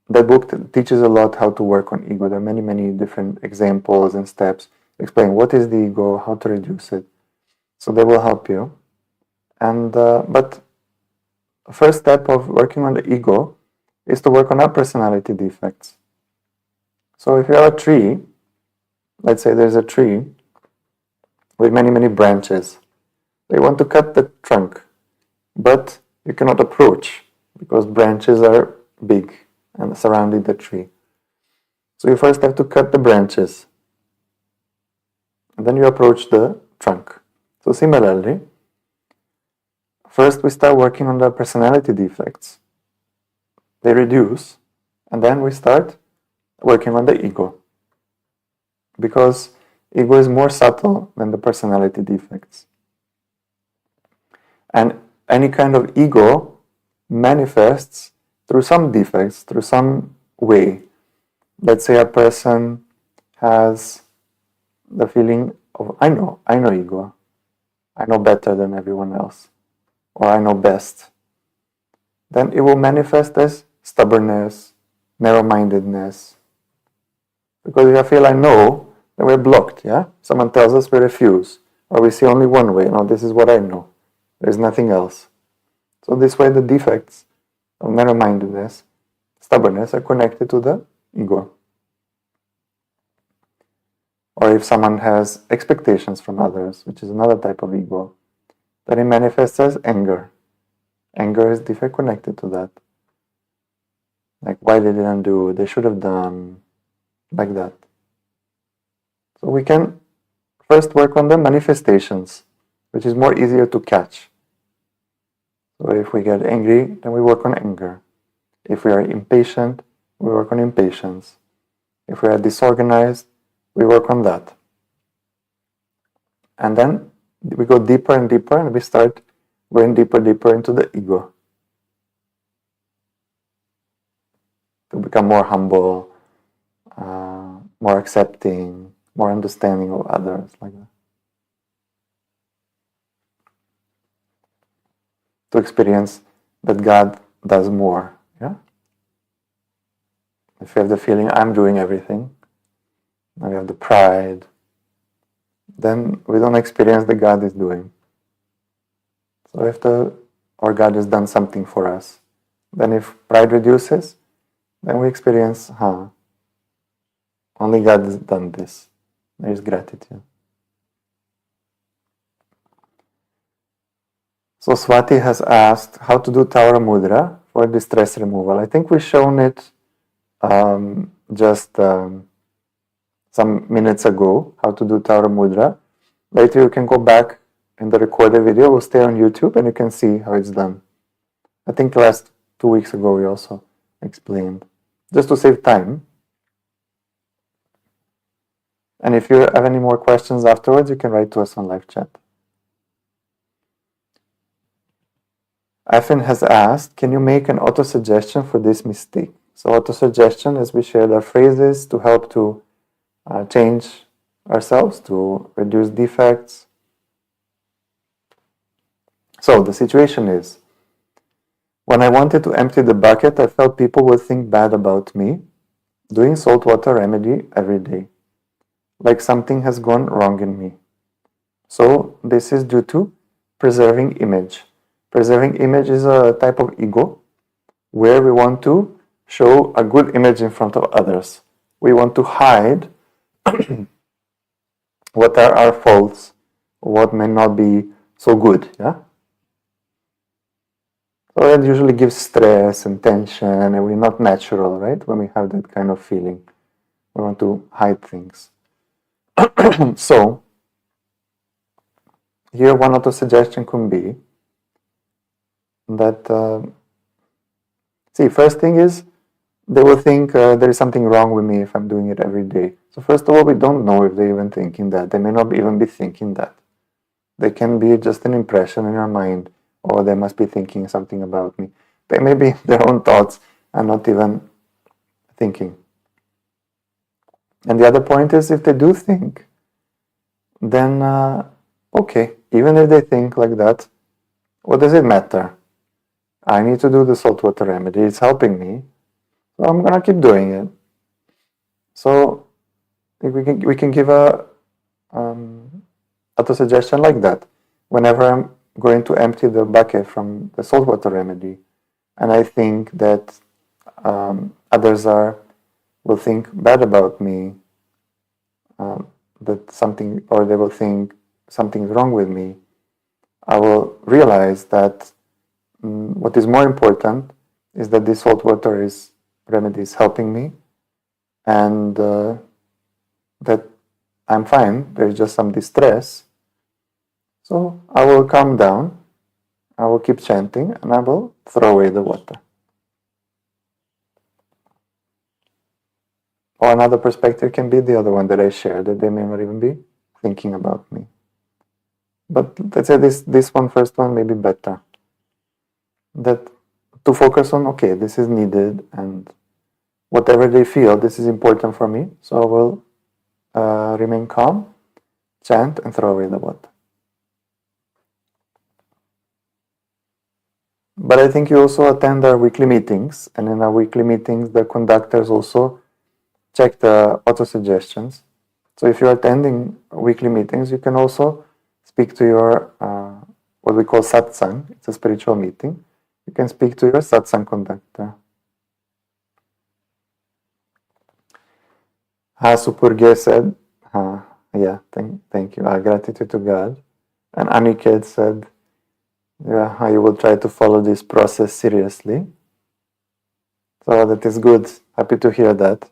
that book teaches a lot how to work on ego. There are many, many different examples and steps explain what is the ego, how to reduce it. So they will help you. And but first step of working on the ego is to work on our personality defects. So if you have a tree, let's say there's a tree with many, many branches. You want to cut the trunk, but you cannot approach because branches are big and surrounding the tree. So you first have to cut the branches, and then you approach the trunk. So similarly, first we start working on the personality defects. They reduce, and then we start working on the ego. Because ego is more subtle than the personality defects. And any kind of ego manifests through some defects, through some way. Let's say a person has the feeling of, I know ego. I know better than everyone else. Or I know best. Then it will manifest as stubbornness, narrow-mindedness. Because if I feel I know, then we're blocked, yeah? Someone tells us, we refuse. Or we see only one way. No, this is what I know. There's nothing else. So this way the defects of narrow-mindedness, stubbornness are connected to the ego. Or if someone has expectations from others, which is another type of ego, then it manifests as anger. Anger is defect connected to that. Like, why they didn't do, they should have done, like that. So we can first work on the manifestations, which is more easier to catch. So if we get angry, then we work on anger. If we are impatient, we work on impatience. If we are disorganized, we work on that. And then we go deeper and deeper, and we start going deeper into the ego. To become more humble, more accepting, more understanding of others, like that. To experience that God does more, yeah? If you have the feeling, I'm doing everything, and we have the pride, then we don't experience that God is doing. So if or God has done something for us, then if pride reduces, then we experience, only God has done this. There is gratitude. So Swati has asked how to do Tower Mudra for distress removal. I think we've shown it just some minutes ago, how to do Tower Mudra. Later you can go back in the recorded video. We'll stay on YouTube and you can see how it's done. I think last 2 weeks ago we also explained. Just to save time. And if you have any more questions afterwards, you can write to us on live chat. Afin has asked, can you make an auto-suggestion for this mistake? So auto-suggestion, as we shared, are phrases to help to change ourselves, to reduce defects. So the situation is, when I wanted to empty the bucket, I felt people would think bad about me, doing saltwater remedy every day, like something has gone wrong in me. So this is due to preserving image. Preserving image is a type of ego where we want to show a good image in front of others. We want to hide what are our faults, what may not be so good, yeah? So that usually gives stress and tension, and we're not natural, right? When we have that kind of feeling, we want to hide things. So here one auto suggestion could be that, see, first thing is they will think there is something wrong with me if I'm doing it every day. So first of all, we don't know if they're even thinking that. They may not even be thinking that. They can be just an impression in your mind, or they must be thinking something about me. They may be their own thoughts and not even thinking. And the other point is, if they do think, then okay, even if they think like that, what does it matter? I need to do the saltwater remedy. It's helping me, so I'm gonna keep doing it. So we can give a auto suggestion like that. Whenever I'm going to empty the bucket from the saltwater remedy, and I think that others will think bad about me, that something, or they will think something's wrong with me, I will realize that what is more important is that this saltwater remedy is helping me, and that I'm fine. There's just some distress. So I will calm down, I will keep chanting, and I will throw away the water. Or another perspective can be the other one that I shared, that they may not even be thinking about me. But let's say this first one may be better. That to focus on, okay, this is needed, and whatever they feel, this is important for me, so I will remain calm, chant, and throw away the water. But I think you also attend our weekly meetings, and in our weekly meetings, the conductors also check the auto-suggestions. So if you're attending weekly meetings, you can also speak to your, what we call satsang. It's a spiritual meeting. You can speak to your satsang conductor. Supurge said, yeah, thank you. Gratitude to God. And Aniket said, yeah, you will try to follow this process seriously. So that is good. Happy to hear that.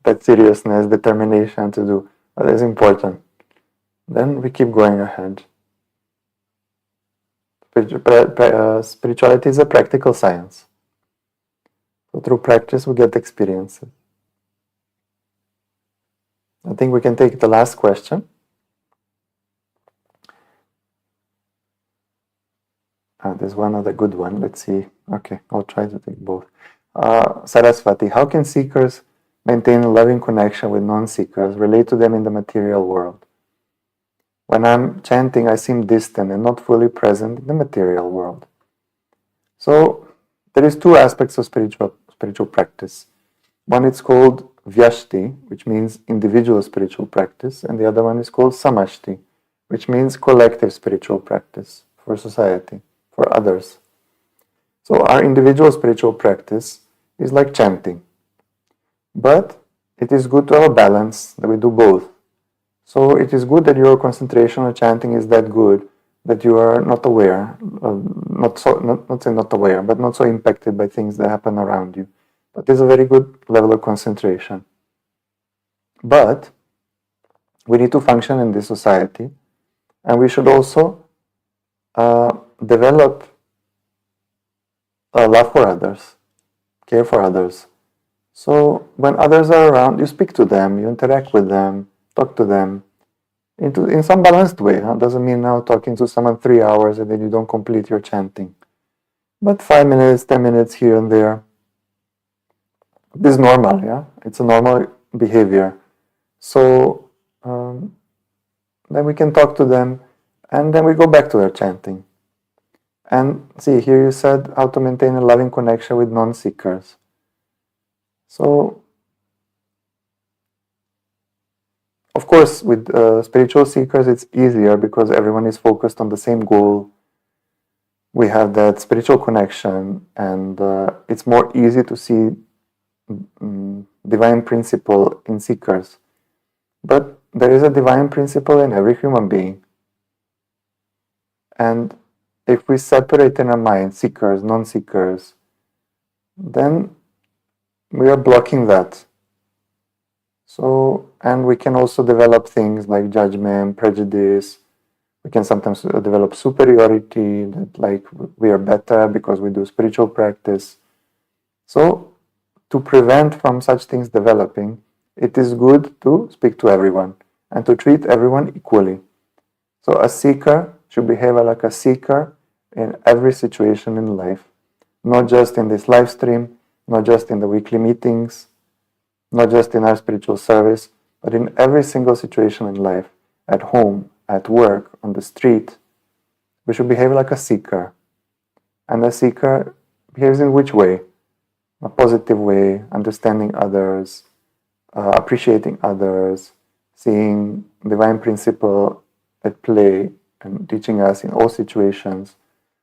That seriousness, determination to do, that is important. Then we keep going ahead. Spirituality is a practical science. So through practice, we get experiences. I think we can take the last question. There's one other good one. Let's see. Okay, I'll try to take both. Saraswati, how can seekers maintain a loving connection with non-seekers, relate to them in the material world? When I'm chanting, I seem distant and not fully present in the material world. So there is two aspects of spiritual practice. One is called vyashti, which means individual spiritual practice, and the other one is called samashti, which means collective spiritual practice for society, for others. So our individual spiritual practice is like chanting, but it is good to have a balance, that we do both. So it is good that your concentration on chanting is that good that you are not aware, not aware, but not so impacted by things that happen around you. But it's a very good level of concentration. But we need to function in this society, and we should also develop a love for others, care for others. So when others are around, you speak to them, you interact with them, talk to them in some balanced way. Doesn't mean now talking to someone 3 hours and then you don't complete your chanting. But 5 minutes, 10 minutes here and there. This is normal, yeah? It's a normal behavior. So then we can talk to them, and then we go back to our chanting. And see, here you said how to maintain a loving connection with non-seekers. So, of course, with spiritual seekers, it's easier because everyone is focused on the same goal. We have that spiritual connection, and it's more easy to see divine principle in seekers. But there is a divine principle in every human being. And if we separate in our mind seekers, non-seekers, then we are blocking that. So, and we can also develop things like judgment, prejudice. We can sometimes develop superiority, that like we are better because we do spiritual practice. So, to prevent from such things developing, it is good to speak to everyone and to treat everyone equally. So a seeker should behave like a seeker in every situation in life, not just in this live stream, not just in the weekly meetings, not just in our spiritual service, but in every single situation in life, at home, at work, on the street. We should behave like a seeker. And a seeker behaves in which way? A positive way, understanding others, appreciating others, seeing divine principle at play and teaching us in all situations.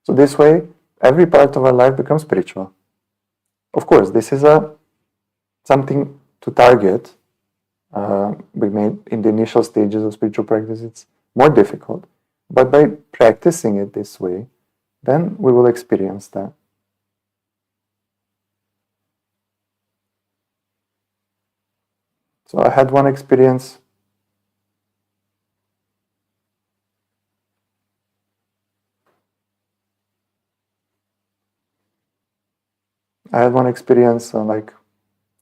So this way, every part of our life becomes spiritual. Of course, this is something to target. We made in the initial stages of spiritual practice, it's more difficult. But by practicing it this way, then we will experience that. So I had one experience. Like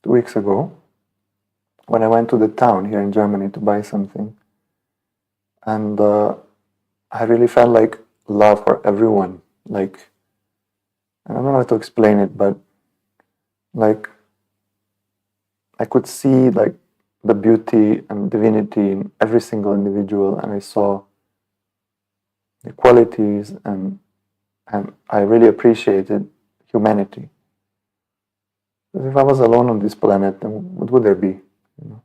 2 weeks ago when I went to the town here in Germany to buy something. And I really felt like love for everyone. Like, I don't know how to explain it, but like I could see like the beauty and divinity in every single individual, and I saw the qualities, and I really appreciated humanity. Because if I was alone on this planet, then what would there be? You know?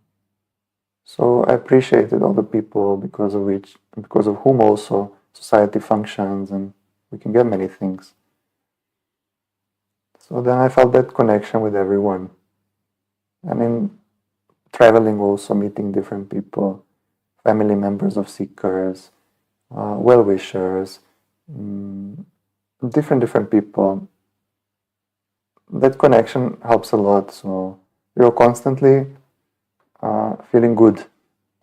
So I appreciated all the people because of whom also society functions, and we can get many things. So then I felt that connection with everyone. And in traveling also, meeting different people, family members of seekers, well-wishers, different people. That connection helps a lot. So you're constantly feeling good,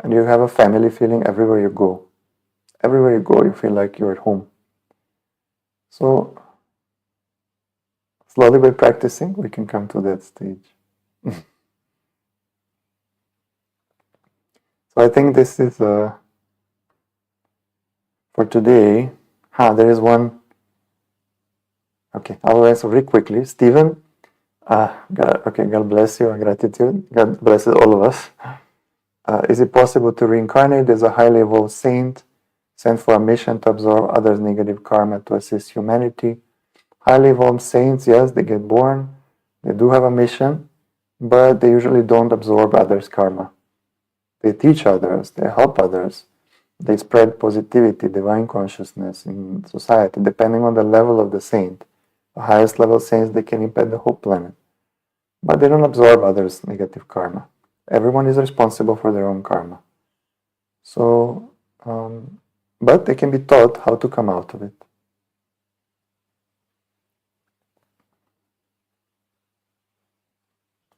and you have a family feeling everywhere you go. Everywhere you go, you feel like you're at home. So slowly by practicing, we can come to that stage. So I think this is for today. There is one. Okay, I'll answer very quickly. Stephen, God bless you and gratitude. God blesses all of us. Is it possible to reincarnate as a highly evolved saint, sent for a mission to absorb others' negative karma to assist humanity? Highly evolved saints, yes, they get born, they do have a mission, but they usually don't absorb others' karma. They teach others, they help others, they spread positivity, divine consciousness in society, depending on the level of the saint. The highest level saints, they can impact the whole planet. But they don't absorb others' negative karma. Everyone is responsible for their own karma. So, but they can be taught how to come out of it.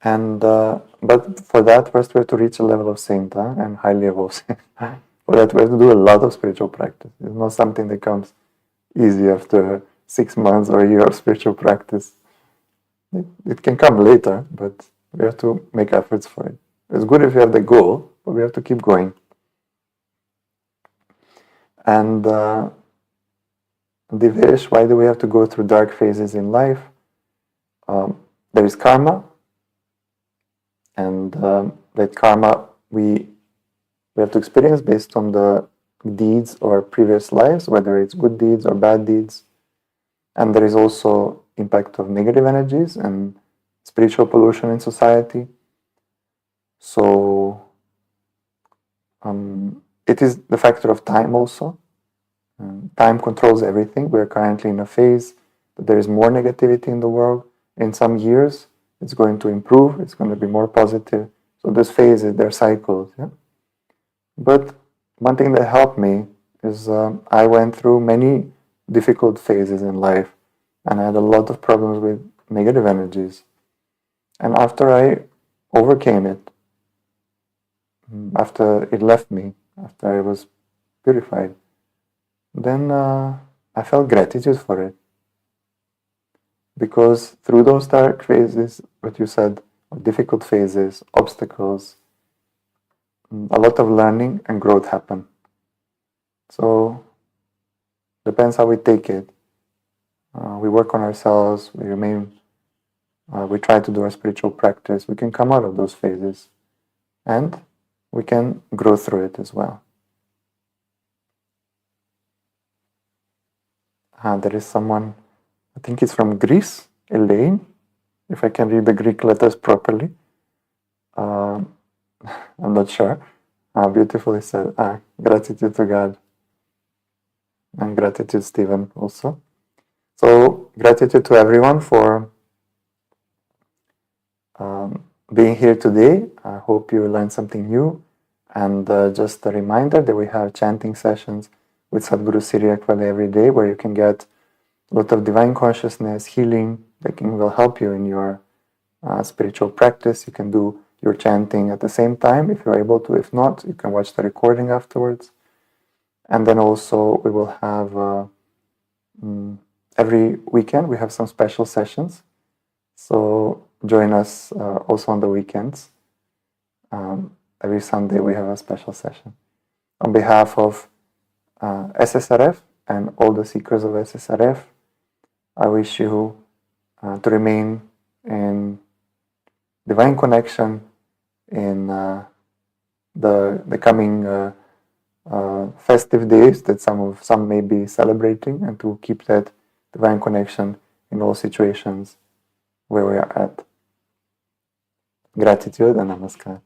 And but for that, first we have to reach a level of saint and highly evolved saint. For that, we have to do a lot of spiritual practice. It's not something that comes easy after 6 months or a year of spiritual practice. It can come later, but we have to make efforts for it. It's good if you have the goal, but we have to keep going. And Divesh, why do we have to go through dark phases in life? There is karma, and that karma we have to experience based on the deeds or previous lives, whether it's good deeds or bad deeds. And there is also impact of negative energies and spiritual pollution in society. So it is the factor of time also. Time controls everything. We're currently in a phase that there is more negativity in the world. In some years, it's going to improve. It's going to be more positive. So this phase is their cycles. Yeah? But one thing that helped me is I went through many difficult phases in life, and I had a lot of problems with negative energies. And after I overcame it, after it left me, after I was purified, then I felt gratitude for it. Because through those dark phases, what you said, difficult phases, obstacles, a lot of learning and growth happen. So depends how we take it. We work on ourselves, we try to do our spiritual practice, we can come out of those phases and we can grow through it as well. There is someone, I think it's from Greece, Elaine, if I can read the Greek letters properly. I'm not sure. Beautifully said. Gratitude to God. And gratitude, Stephen, also. So, gratitude to everyone for being here today. I hope you learned something new. And just a reminder that we have chanting sessions with Sadhguru Siriakwale every day, where you can get a lot of divine consciousness, healing that will help you in your spiritual practice. You can do your chanting at the same time if you're able to. If not, you can watch the recording afterwards. And then also we will have every weekend we have some special sessions. So join us also on the weekends. Every Sunday we have a special session. On behalf of SSRF and all the seekers of SSRF, I wish you to remain in divine connection in the coming festive days that some may be celebrating, and to keep that divine connection in all situations where we are at. Gratitude and namaskar.